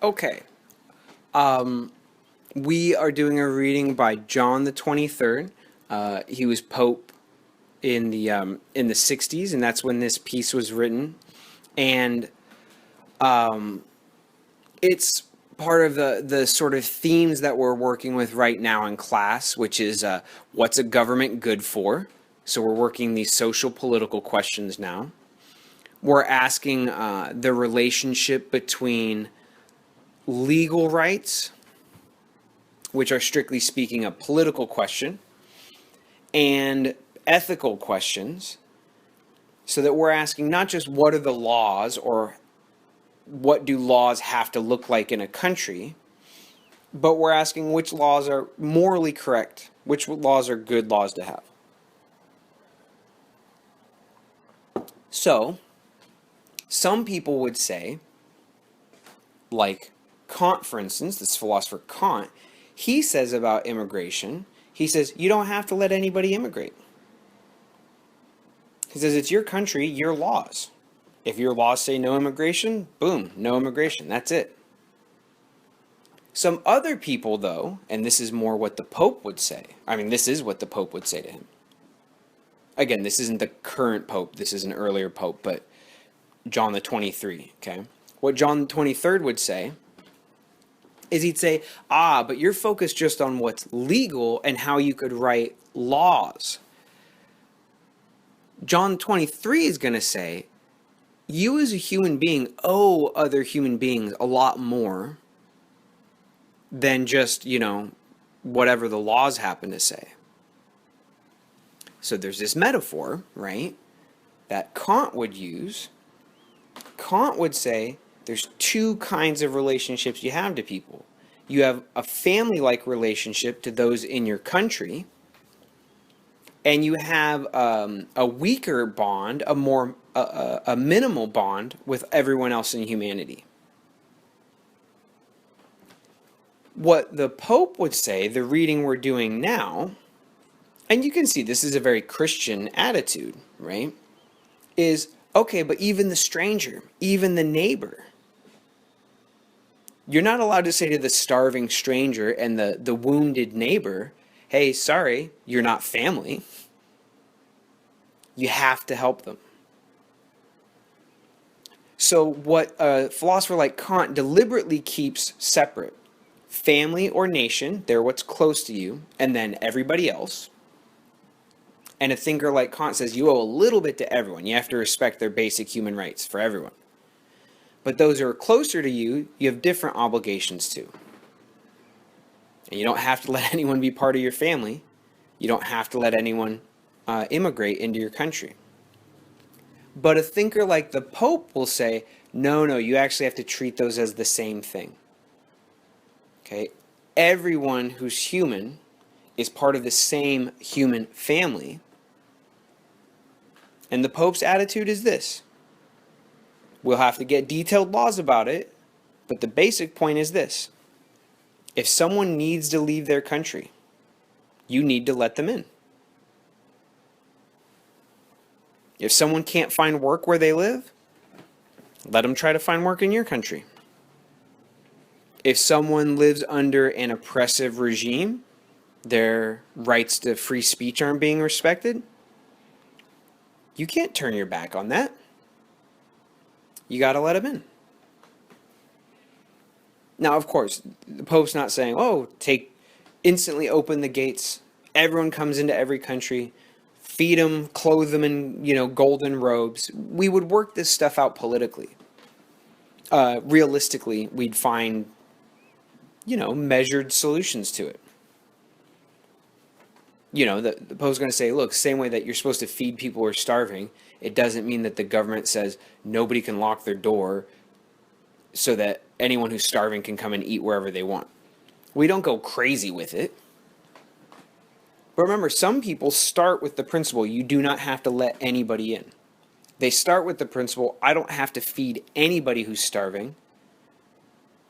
Okay. We are doing a reading by John the 23rd. He was Pope in the 60s, and that's when this piece was written. And it's part of the sort of themes that we're working with right now in class, which is what's a government good for? So we're working these social political questions now. We're asking the relationship between legal rights, which are strictly speaking a political question, and ethical questions, so that we're asking not just what are the laws or what do laws have to look like in a country, but we're asking which laws are morally correct, which laws are good laws to have. So, some people would say, like Kant, for instance, this philosopher Kant, he says about immigration, he says, you don't have to let anybody immigrate. He says, it's your country, your laws. If your laws say no immigration, boom, no immigration. That's it. Some other people, though, and this is more what the Pope would say. I mean, this is what the Pope would say to him. Again, this isn't the current Pope. This is an earlier Pope, but John the 23, okay? What John the 23rd would say is he'd say, but you're focused just on what's legal and how you could write laws. John 23 is going to say, you as a human being owe other human beings a lot more than just, whatever the laws happen to say. So there's this metaphor, right, that Kant would use. Kant would say there's two kinds of relationships you have to people. You have a family-like relationship to those in your country, and you have a weaker bond, a minimal bond with everyone else in humanity. What the Pope would say, the reading we're doing now, and you can see this is a very Christian attitude, right? Is, okay, but even the stranger, even the neighbor, you're not allowed to say to the starving stranger and the wounded neighbor, hey, sorry, you're not family. You have to help them. So what a philosopher like Kant deliberately keeps separate, family or nation, they're what's close to you, and then everybody else. And a thinker like Kant says you owe a little bit to everyone. You have to respect their basic human rights for everyone. But those who are closer to you, you have different obligations to. And you don't have to let anyone be part of your family. You don't have to let anyone immigrate into your country. But a thinker like the Pope will say, no, you actually have to treat those as the same thing. Okay? Everyone who's human is part of the same human family. And the Pope's attitude is this. We'll have to get detailed laws about it, but the basic point is this. If someone needs to leave their country, you need to let them in. If someone can't find work where they live, let them try to find work in your country. If someone lives under an oppressive regime, their rights to free speech aren't being respected, you can't turn your back on that. You got to let them in. Now, of course, the Pope's not saying, instantly open the gates. Everyone comes into every country. Feed them, clothe them in, golden robes. We would work this stuff out politically. Realistically, we'd find, measured solutions to it. The Pope's going to say, look, same way that you're supposed to feed people who are starving, it doesn't mean that the government says nobody can lock their door so that anyone who's starving can come and eat wherever they want. We don't go crazy with it. But remember, some people start with the principle you do not have to let anybody in. They start with the principle, I don't have to feed anybody who's starving.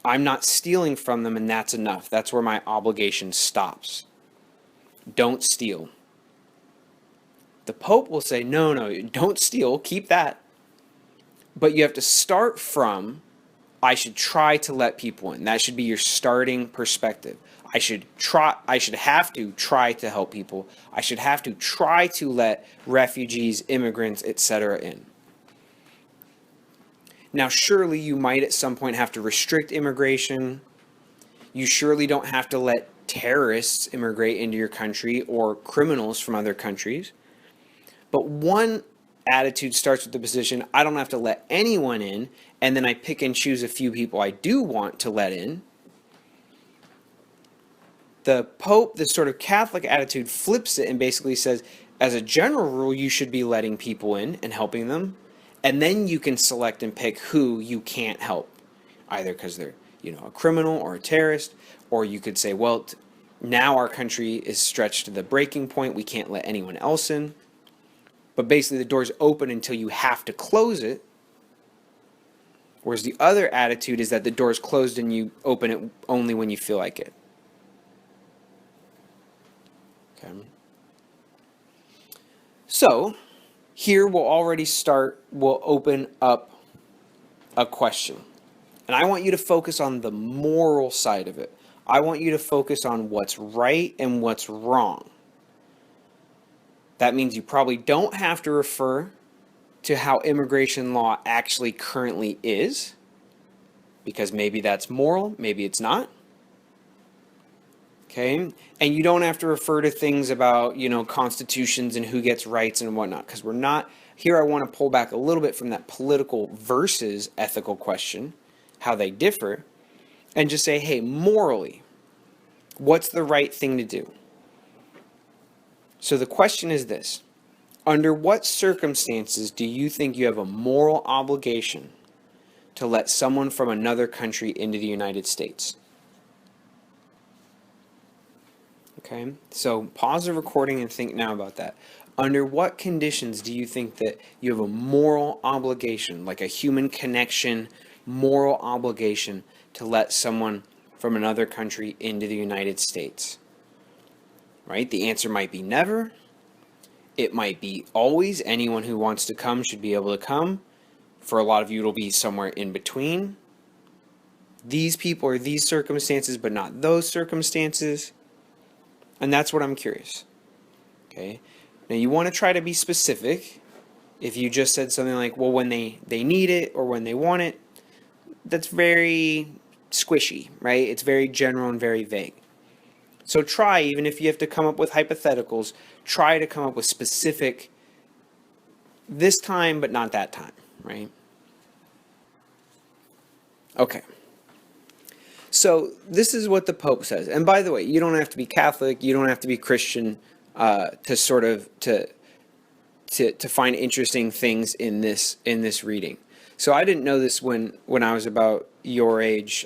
I'm not stealing from them, and that's enough. That's where my obligation stops. Don't steal. The Pope will say, no, don't steal, keep that. But you have to start from I should try to let people in. That should be your starting perspective. I should have to try to help people. I should have to try to let refugees, immigrants, etc. in. Now, surely you might at some point have to restrict immigration. You surely don't have to let terrorists immigrate into your country or criminals from other countries. But one attitude starts with the position, I don't have to let anyone in, and then I pick and choose a few people I do want to let in. The Pope, the sort of Catholic attitude, flips it and basically says, as a general rule, you should be letting people in and helping them. And then you can select and pick who you can't help, either because they're, a criminal or a terrorist, or you could say, well, now our country is stretched to the breaking point. We can't let anyone else in. But basically the door's open until you have to close it. Whereas the other attitude is that the door's closed and you open it only when you feel like it. Okay. So, here we'll open up a question. And I want you to focus on the moral side of it. I want you to focus on what's right and what's wrong. That means you probably don't have to refer to how immigration law actually currently is, because maybe that's moral, maybe it's not. Okay? And you don't have to refer to things about, constitutions and who gets rights and whatnot, because we're not, here I want to pull back a little bit from that political versus ethical question, how they differ, and just say, hey, morally, what's the right thing to do? So the question is this: under what circumstances do you think you have a moral obligation to let someone from another country into the United States? Okay, so pause the recording and think now about that. Under what conditions do you think that you have a moral obligation, like a human connection, moral obligation to let someone from another country into the United States? Right? The answer might be never. It might be always. Anyone who wants to come should be able to come. For a lot of you, it'll be somewhere in between. These people are these circumstances, but not those circumstances. And that's what I'm curious. Okay? Now, you want to try to be specific. If you just said something like, well, when they need it or when they want it, that's very squishy, right? It's very general and very vague. So try, even if you have to come up with hypotheticals, try to come up with specific this time, but not that time, right? Okay. So this is what the Pope says. And by the way, you don't have to be Catholic, you don't have to be Christian to sort of to find interesting things in this reading. So I didn't know this when I was about your age.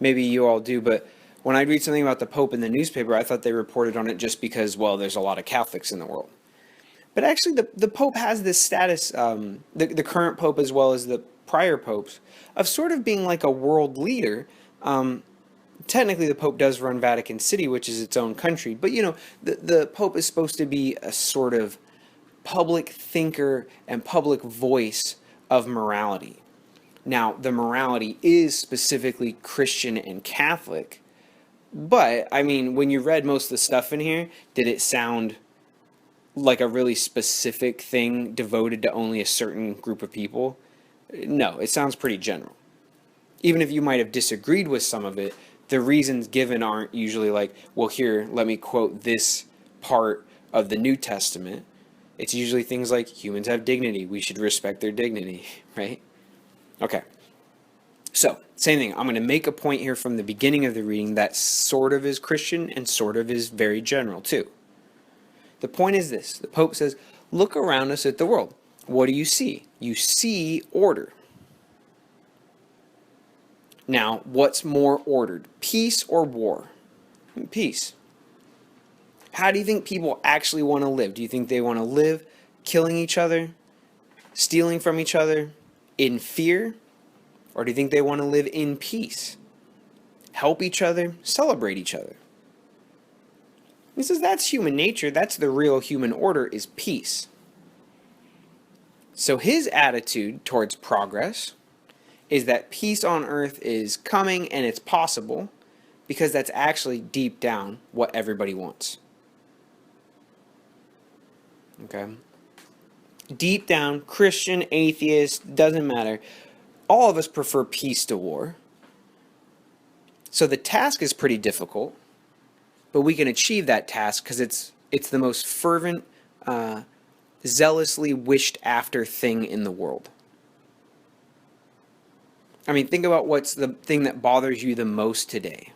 Maybe you all do, but when I read something about the Pope in the newspaper, I thought they reported on it just because, well, there's a lot of Catholics in the world. But actually, the Pope has this status, the current Pope as well as the prior popes, of sort of being like a world leader. Technically, the Pope does run Vatican City, which is its own country. But, the Pope is supposed to be a sort of public thinker and public voice of morality. Now, the morality is specifically Christian and Catholic. But, I mean, when you read most of the stuff in here, did it sound like a really specific thing devoted to only a certain group of people? No, it sounds pretty general. Even if you might have disagreed with some of it, the reasons given aren't usually like, well, here, let me quote this part of the New Testament. It's usually things like, humans have dignity, we should respect their dignity, right? Okay. So, same thing. I'm going to make a point here from the beginning of the reading that sort of is Christian and sort of is very general too. The point is this. The Pope says, look around us at the world. What do you see? You see order. Now, what's more ordered? Peace or war? Peace. How do you think people actually want to live? Do you think they want to live killing each other, stealing from each other, in fear? Or do you think they want to live in peace? Help each other, celebrate each other. He says that's human nature. That's the real human order, is peace. So his attitude towards progress is that peace on earth is coming and it's possible because that's actually deep down what everybody wants. Okay? Deep down, Christian, atheist, doesn't matter. All of us prefer peace to war. So the task is pretty difficult, but we can achieve that task because it's the most fervent, zealously wished after thing in the world. I mean, think about what's the thing that bothers you the most today.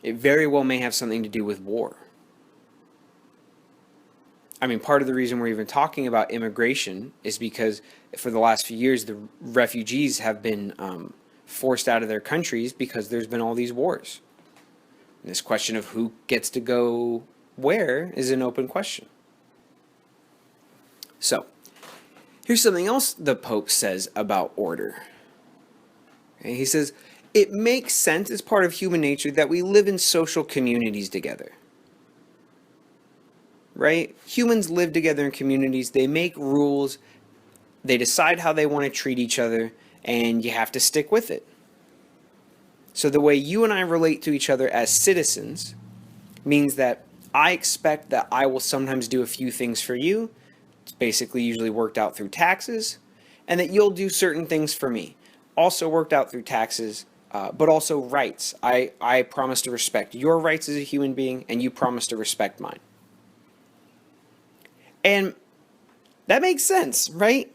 It very well may have something to do with war. I mean, part of the reason we're even talking about immigration is because for the last few years, the refugees have been forced out of their countries because there's been all these wars. And this question of who gets to go where is an open question. So, here's something else the Pope says about order. Okay, he says, it makes sense as part of human nature that we live in social communities together. Right? Humans live together in communities. They make rules. They decide how they want to treat each other, and you have to stick with it. So the way you and I relate to each other as citizens means that I expect that I will sometimes do a few things for you. It's basically usually worked out through taxes, and that you'll do certain things for me. Also worked out through taxes, but also rights. I promise to respect your rights as a human being, and you promise to respect mine. And that makes sense, right?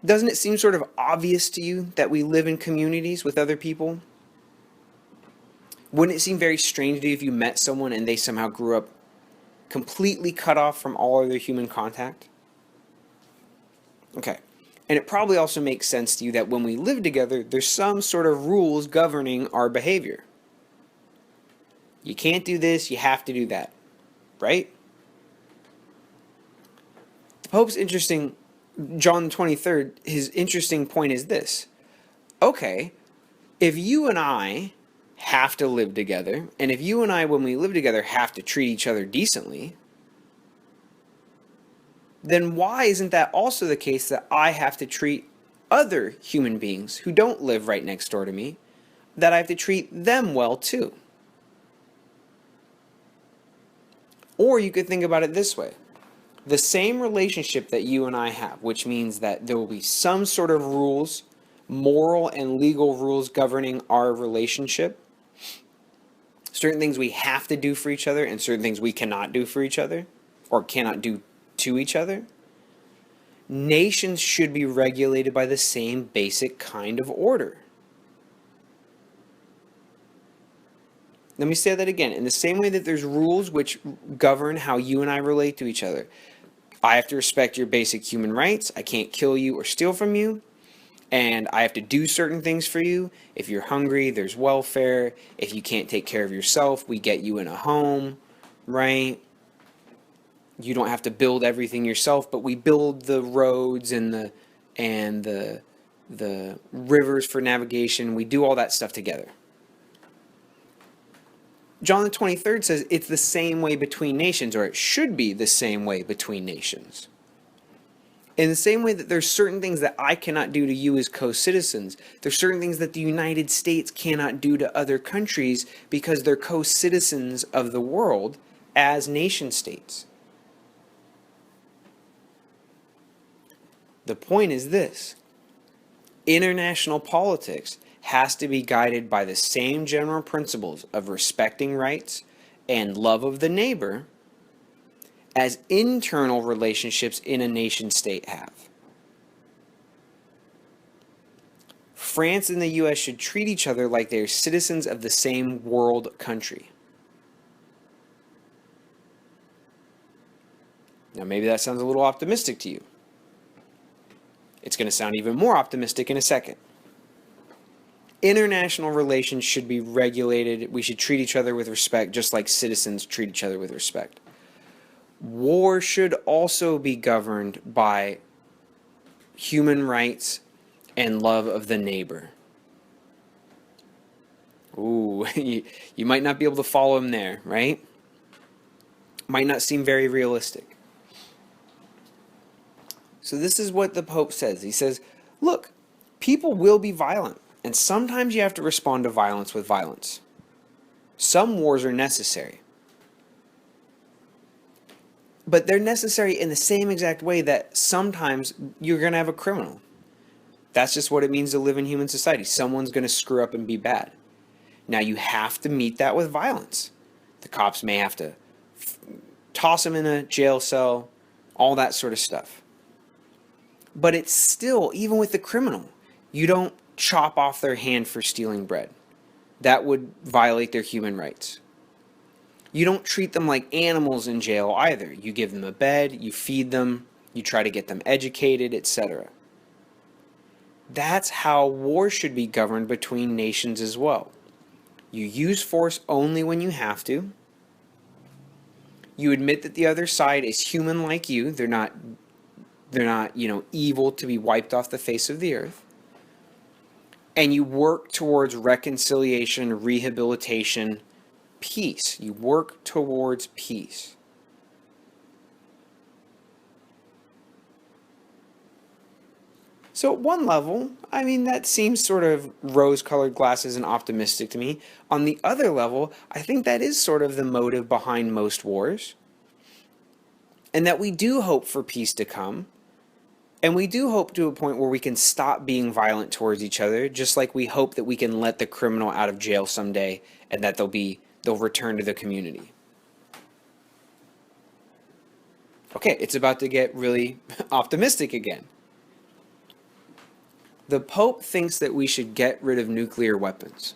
Doesn't it seem sort of obvious to you that we live in communities with other people? Wouldn't it seem very strange to you if you met someone and they somehow grew up completely cut off from all other human contact? Okay. And it probably also makes sense to you that when we live together, there's some sort of rules governing our behavior. You can't do this, you have to do that, right? The Pope's interesting, John 23rd, his interesting point is this. Okay, if you and I have to live together, and if you and I, when we live together, have to treat each other decently, then why isn't that also the case that I have to treat other human beings who don't live right next door to me, that I have to treat them well too? Or you could think about it this way. The same relationship that you and I have, which means that there will be some sort of rules, moral and legal rules governing our relationship. Certain things we have to do for each other and certain things we cannot do for each other or cannot do to each other. Nations should be regulated by the same basic kind of order. Let me say that again. In the same way that there's rules which govern how you and I relate to each other. I have to respect your basic human rights. I can't kill you or steal from you. And I have to do certain things for you. If you're hungry, there's welfare. If you can't take care of yourself, we get you in a home, right? You don't have to build everything yourself, but we build the roads and the rivers for navigation. We do all that stuff together. John the 23rd says it's the same way between nations, or it should be the same way between nations. In the same way that there's certain things that I cannot do to you as co-citizens, there's certain things that the United States cannot do to other countries because they're co-citizens of the world as nation states. The point is this: international politics has to be guided by the same general principles of respecting rights and love of the neighbor as internal relationships in a nation state have. France and the US should treat each other like they're citizens of the same world country. Now maybe that sounds a little optimistic to you. It's going to sound even more optimistic in a second. International relations should be regulated. We should treat each other with respect, just like citizens treat each other with respect. War should also be governed by human rights and love of the neighbor. Ooh, you might not be able to follow him there, right? Might not seem very realistic. So this is what the Pope says. He says, look, People will be violent, and sometimes you have to respond to violence with violence. Some wars are necessary. But they're necessary in the same exact way that sometimes you're going to have a criminal. That's just what it means to live in human society. Someone's going to screw up and be bad. Now you have to meet that with violence. The cops may have to toss them in a jail cell, all that sort of stuff. But it's still, even with the criminal, you don't chop off their hand for stealing bread. That would violate their human rights. You don't treat them like animals in jail either. You give them a bed, you feed them, you try to get them educated, etc. That's how war should be governed between nations as well. You use force only when you have to. You admit that the other side is human like you. They're not, evil to be wiped off the face of the earth. And you work towards reconciliation, rehabilitation, peace. You work towards peace. So at one level, that seems sort of rose-colored glasses and optimistic to me. On the other level, I think that is sort of the motive behind most wars. And that we do hope for peace to come. And we do hope to a point where we can stop being violent towards each other, just like we hope that we can let the criminal out of jail someday and that they'll return to the community. Okay, it's about to get really optimistic again. The Pope thinks that we should get rid of nuclear weapons.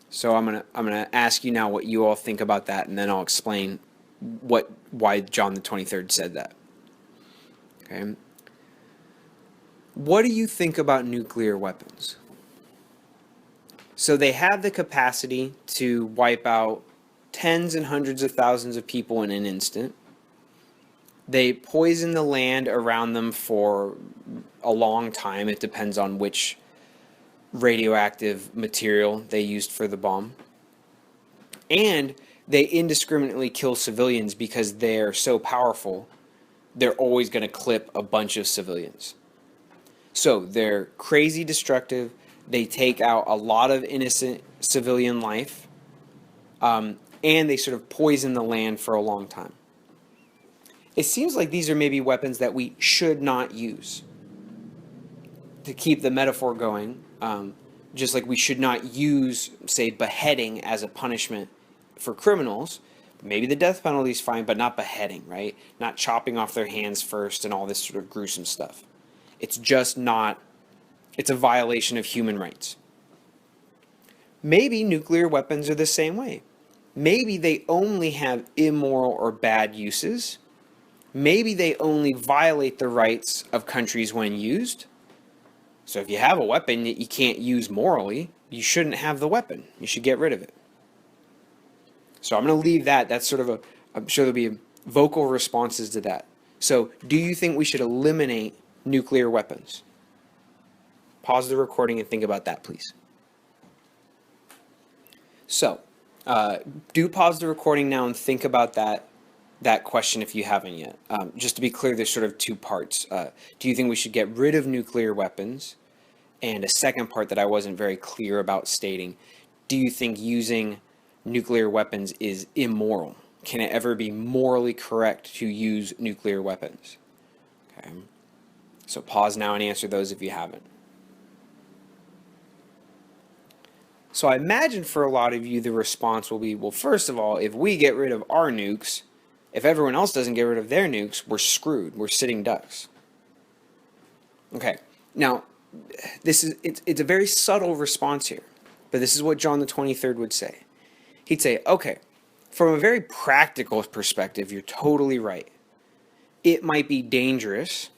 So I'm gonna ask you now what you all think about that, and then I'll explain why John the 23rd said that. Okay. What do you think about nuclear weapons? So they have the capacity to wipe out tens and hundreds of thousands of people in an instant. They poison the land around them for a long time. It depends on which radioactive material they used for the bomb. And they indiscriminately kill civilians because they're so powerful, they're always going to clip a bunch of civilians. So they're crazy destructive. They take out a lot of innocent civilian life. And they sort of poison the land for a long time. It seems like these are maybe weapons that we should not use. To keep the metaphor going, just like we should not use, say, beheading as a punishment for criminals. Maybe the death penalty is fine, but not beheading, right? Not chopping off their hands first and all this sort of gruesome stuff. It's just not, it's a violation of human rights. Maybe nuclear weapons are the same way. Maybe they only have immoral or bad uses. Maybe they only violate the rights of countries when used. So if you have a weapon that you can't use morally, you shouldn't have the weapon. You should get rid of it. So I'm going to leave that. That's sort of I'm sure there'll be vocal responses to that. So do you think we should eliminate nuclear weapons? Pause the recording and think about that, please. So do pause the recording now and think about that question if you haven't yet. Just to be clear, there's sort of two parts. Do you think we should get rid of nuclear weapons? And a second part that I wasn't very clear about stating, do you think using nuclear weapons is immoral? Can it ever be morally correct to use nuclear weapons? Okay. So pause now and answer those if you haven't. So I imagine for a lot of you the response will be, well, first of all, if we get rid of our nukes, if everyone else doesn't get rid of their nukes, we're screwed. We're sitting ducks. Okay. Now, it's a very subtle response here, but this is what John the 23rd would say. He'd say, okay, from a very practical perspective, you're totally right. It might be dangerous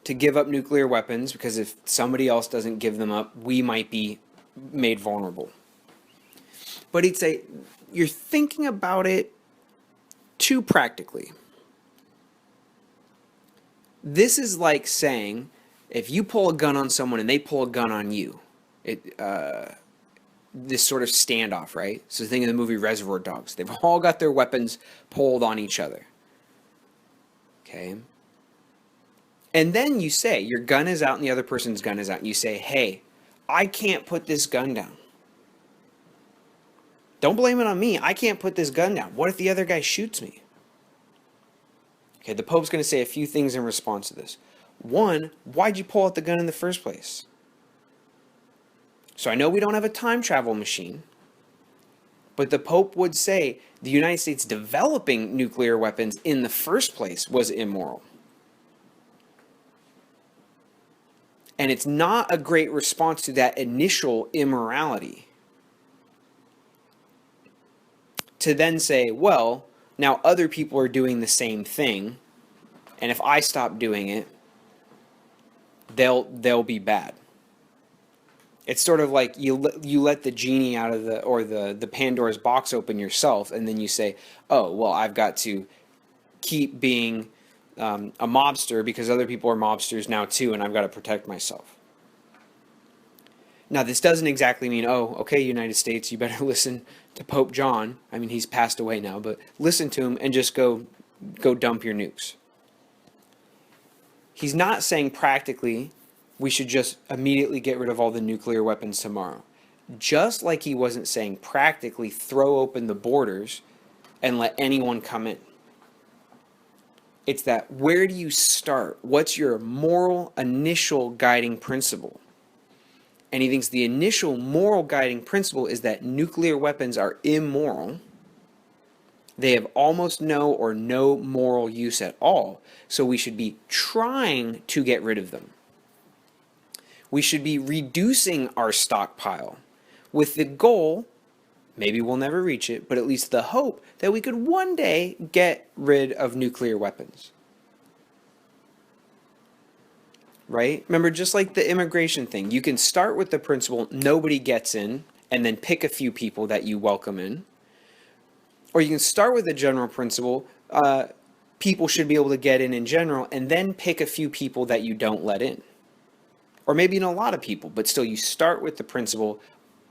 to give up nuclear weapons because if somebody else doesn't give them up, we might be made vulnerable. But he'd say, you're thinking about it too practically. This is like saying, if you pull a gun on someone and they pull a gun on you, this sort of standoff, right? So think of the movie Reservoir Dogs. They've all got their weapons pulled on each other. Okay? And then you say, your gun is out and the other person's gun is out. And you say, hey, I can't put this gun down. Don't blame it on me. I can't put this gun down. What if the other guy shoots me? Okay, the Pope's going to say a few things in response to this. One, why'd you pull out the gun in the first place? So I know we don't have a time travel machine, but the Pope would say the United States developing nuclear weapons in the first place was immoral. And it's not a great response to that initial immorality to then say, well, now other people are doing the same thing, and if I stop doing it, they'll be bad. It's sort of like you let the genie out of the Pandora's box open yourself, and then you say, oh, well, I've got to keep being a mobster because other people are mobsters now too, and I've got to protect myself. Now, this doesn't exactly mean, oh, okay, United States, you better listen to Pope John. I mean, he's passed away now, but listen to him and just go dump your nukes. He's not saying practically we should just immediately get rid of all the nuclear weapons tomorrow. Just like he wasn't saying practically throw open the borders and let anyone come in. It's that, where do you start? What's your moral initial guiding principle? And he thinks the initial moral guiding principle is that nuclear weapons are immoral. They have almost no or no moral use at all. So we should be trying to get rid of them. We should be reducing our stockpile with the goal, maybe we'll never reach it, but at least the hope that we could one day get rid of nuclear weapons. Right? Remember, just like the immigration thing, you can start with the principle nobody gets in and then pick a few people that you welcome in. Or you can start with the general principle, people should be able to get in general, and then pick a few people that you don't let in. Or maybe a lot of people, but still you start with the principle,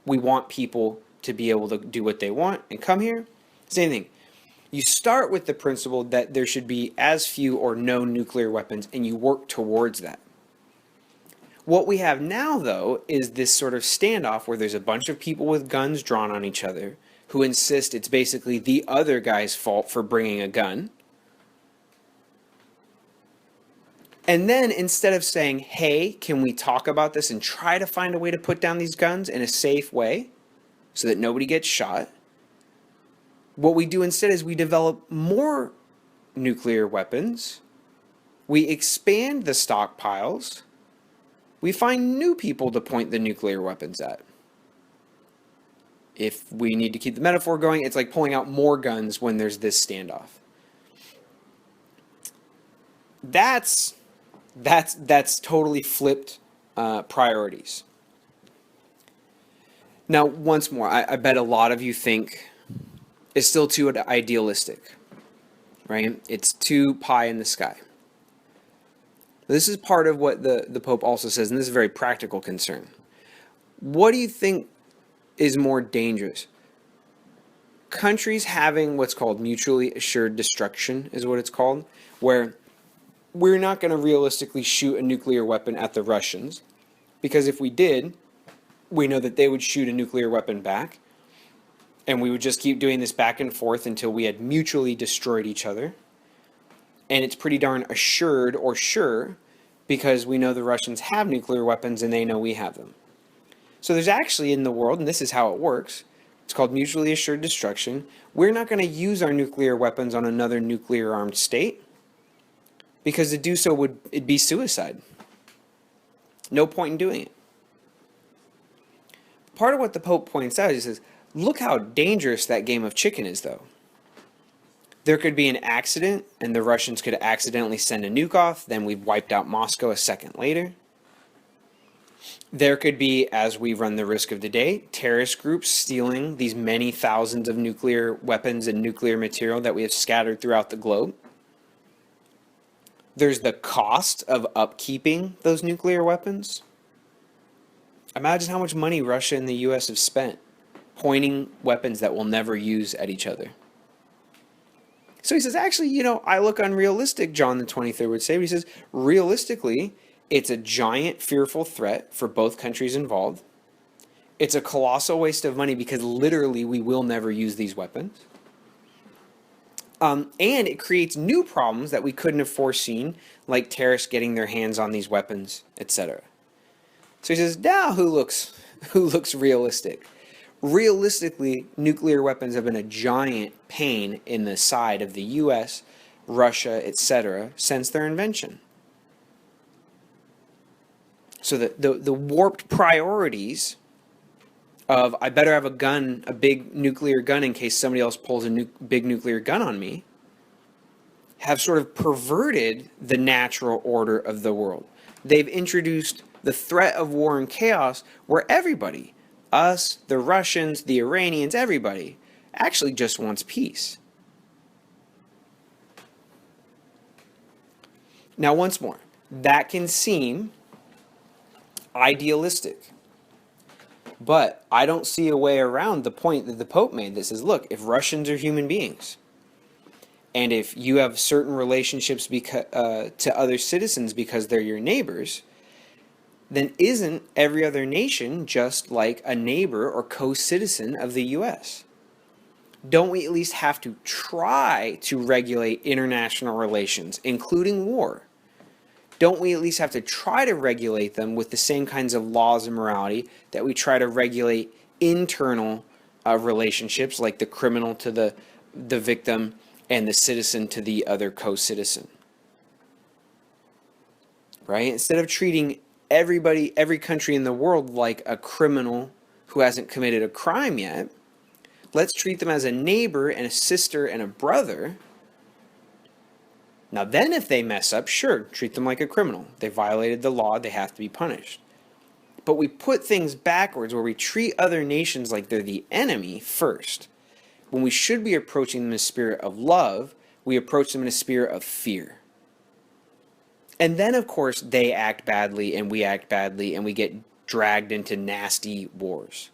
we want people to be able to do what they want and come here. Same thing. You start with the principle that there should be as few or no nuclear weapons, and you work towards that. What we have now, though, is this sort of standoff where there's a bunch of people with guns drawn on each other who insist it's basically the other guy's fault for bringing a gun. And then instead of saying, hey, can we talk about this and try to find a way to put down these guns in a safe way so that nobody gets shot, what we do instead is we develop more nuclear weapons, we expand the stockpiles, we find new people to point the nuclear weapons at. If we need to keep the metaphor going, it's like pulling out more guns when there's this standoff. That's totally flipped priorities. Now, once more, I bet a lot of you think it's still too idealistic, right? It's too pie in the sky. This is part of what the Pope also says, and this is a very practical concern. What do you think is more dangerous? Countries having what's called mutually assured destruction is what it's called, where we're not going to realistically shoot a nuclear weapon at the Russians, because if we did, we know that they would shoot a nuclear weapon back, and we would just keep doing this back and forth until we had mutually destroyed each other. And it's pretty darn assured or sure because we know the Russians have nuclear weapons and they know we have them. So there's actually in the world, and this is how it works, it's called mutually assured destruction. We're not going to use our nuclear weapons on another nuclear armed state because to do so it'd be suicide. No point in doing it. Part of what the Pope points out is, he says, look how dangerous that game of chicken is, though. There could be an accident, and the Russians could accidentally send a nuke off, then we've wiped out Moscow a second later. There could be, as we run the risk of today, terrorist groups stealing these many thousands of nuclear weapons and nuclear material that we have scattered throughout the globe. There's the cost of upkeeping those nuclear weapons. Imagine how much money Russia and the US have spent pointing weapons that we'll never use at each other. So he says, actually, I look unrealistic, John the 23rd would say, but he says, realistically, it's a giant, fearful threat for both countries involved. It's a colossal waste of money because literally we will never use these weapons. And it creates new problems that we couldn't have foreseen, like terrorists getting their hands on these weapons, etc. So he says, now who looks realistic? Realistically, nuclear weapons have been a giant pain in the side of the US, Russia, etc. since their invention. So the warped priorities of I better have a gun, a big nuclear gun in case somebody else pulls a big nuclear gun on me, have sort of perverted the natural order of the world. They've introduced the threat of war and chaos where everybody, us, the Russians, the Iranians, everybody, actually just wants peace. Now, once more, that can seem idealistic. But I don't see a way around the point that the Pope made that says, look, if Russians are human beings, and if you have certain relationships to other citizens because they're your neighbors, then isn't every other nation just like a neighbor or co-citizen of the U.S.? Don't we at least have to try to regulate international relations, including war? Don't we at least have to try to regulate them with the same kinds of laws and morality that we try to regulate internal relationships, like the criminal to the victim and the citizen to the other co-citizen? Right? Instead of treating every country in the world like a criminal who hasn't committed a crime yet, let's treat them as a neighbor and a sister and a brother. Now then, if they mess up, sure, treat them like a criminal. They violated the law, they have to be punished. But we put things backwards where we treat other nations like they're the enemy first. When we should be approaching them in a spirit of love, we approach them in a spirit of fear. And then, of course, they act badly and we act badly and we get dragged into nasty wars.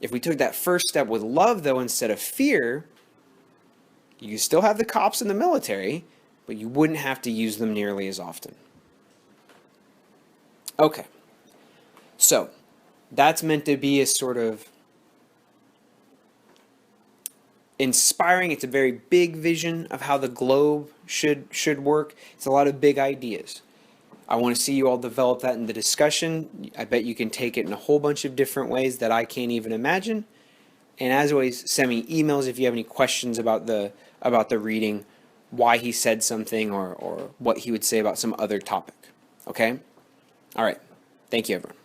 If we took that first step with love, though, instead of fear, you still have the cops in the military, but you wouldn't have to use them nearly as often. Okay, so that's meant to be a sort of inspiring. It's a very big vision of how the globe should work. It's a lot of big ideas. I want to see you all develop that in the discussion. I bet you can take it in a whole bunch of different ways that I can't even imagine. And as always, send me emails if you have any questions about the reading, why he said something, or what he would say about some other topic. Okay? All right. Thank you, everyone.